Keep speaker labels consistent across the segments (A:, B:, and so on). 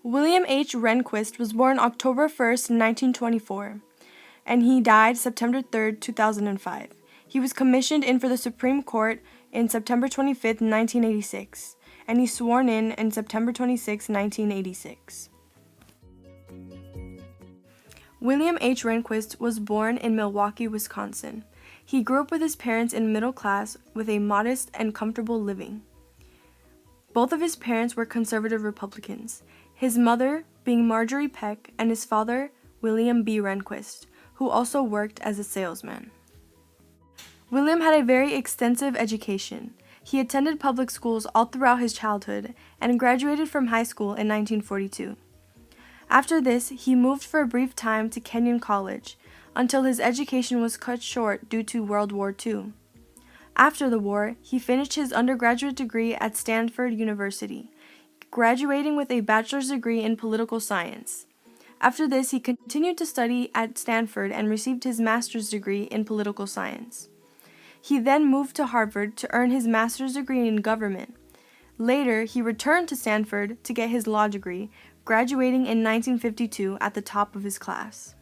A: William H. Rehnquist was born October 1st, 1924, and he died September 3rd, 2005. He was commissioned in for the Supreme Court in September 25th, 1986, and he sworn in September 26, 1986. William H. Rehnquist was born in Milwaukee, Wisconsin. He grew up with his parents in middle class with a modest and comfortable living. Both of his parents were conservative Republicans, his mother being Marjorie Peck and his father, William B. Rehnquist, who also worked as a salesman. William had a very extensive education. He attended public schools all throughout his childhood and graduated from high school in 1942. After this, he moved for a brief time to Kenyon College until his education was cut short due to World War II. After the war, he finished his undergraduate degree at Stanford University, graduating with a bachelor's degree in political science. After this, he continued to study at Stanford and received his master's degree in political science. He then moved to Harvard to earn his master's degree in government. Later, he returned to Stanford to get his law degree, graduating in 1952 at the top of his class.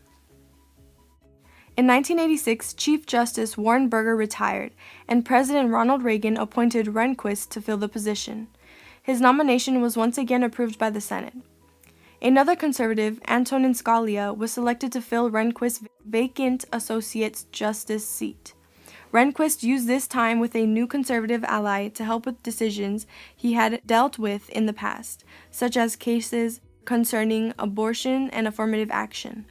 A: In 1986, Chief Justice Warren Burger retired, and President Ronald Reagan appointed Rehnquist to fill the position. His nomination was once again approved by the Senate. Another conservative, Antonin Scalia, was selected to fill Rehnquist's vacant Associate Justice seat. Rehnquist used this time with a new conservative ally to help with decisions he had dealt with in the past, such as cases concerning abortion and affirmative action.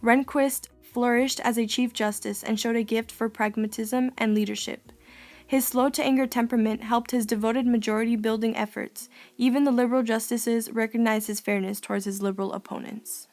A: Rehnquist flourished as a Chief Justice and showed a gift for pragmatism and leadership. His slow-to-anger temperament helped his devoted majority-building efforts. Even the liberal justices recognized his fairness towards his liberal opponents.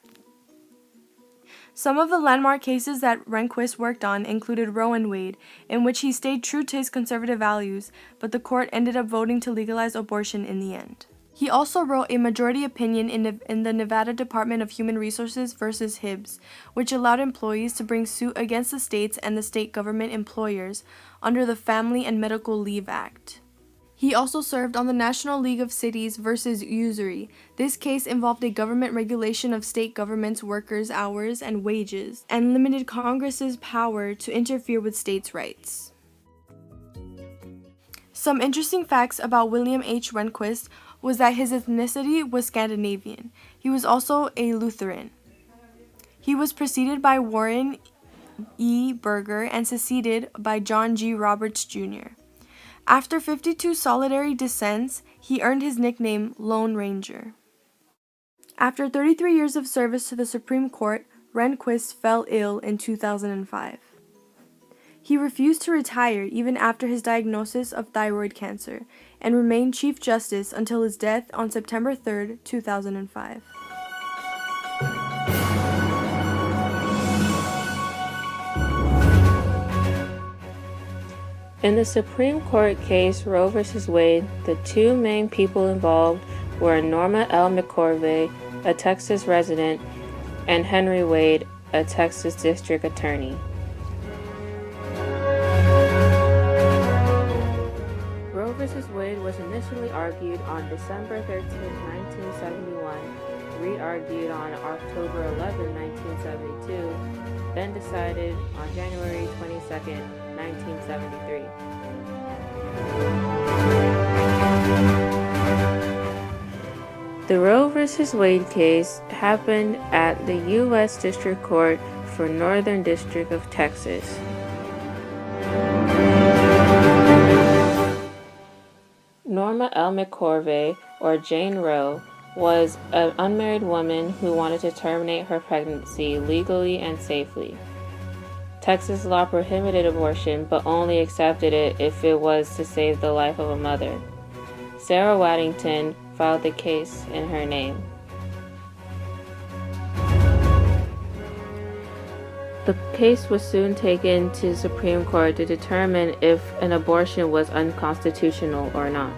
A: Some of the landmark cases that Rehnquist worked on included Roe v. Wade, in which he stayed true to his conservative values, but the court ended up voting to legalize abortion in the end. He also wrote a majority opinion in the Nevada Department of Human Resources versus Hibbs, which allowed employees to bring suit against the states and the state government employers under the Family and Medical Leave Act. He also served on the National League of Cities versus Usury. This case involved a government regulation of state governments' workers' hours and wages, and limited Congress's power to interfere with states' rights. Some interesting facts about William H. Rehnquist was that his ethnicity was Scandinavian. He was also a Lutheran. He was preceded by Warren E. Burger and succeeded by John G. Roberts, Jr. After 52 solitary descents, he earned his nickname Lone Ranger. After 33 years of service to the Supreme Court, Rehnquist fell ill in 2005. He refused to retire even after his diagnosis of thyroid cancer and remained Chief Justice until his death on September 3, 2005.
B: In the Supreme Court case Roe v. Wade, the two main people involved were Norma L. McCorvey, a Texas resident, and Henry Wade, a Texas district attorney. Roe v. Wade was initially argued on December 13, 1971, re-argued on October 11, 1972, then decided on January 22, 1973. The Roe v. Wade case happened at the U.S. District Court for Northern District of Texas. Norma L. McCorvey, or Jane Roe, was an unmarried woman who wanted to terminate her pregnancy legally and safely. Texas law prohibited abortion, but only accepted it if it was to save the life of a mother. Sarah Waddington filed the case in her name. The case was soon taken to the Supreme Court to determine if an abortion was unconstitutional or not.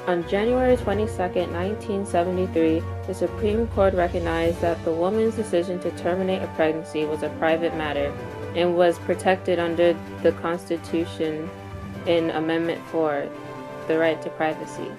B: On January 22, 1973, the Supreme Court recognized that the woman's decision to terminate a pregnancy was a private matter and was protected under the Constitution in Amendment 4, the right to privacy.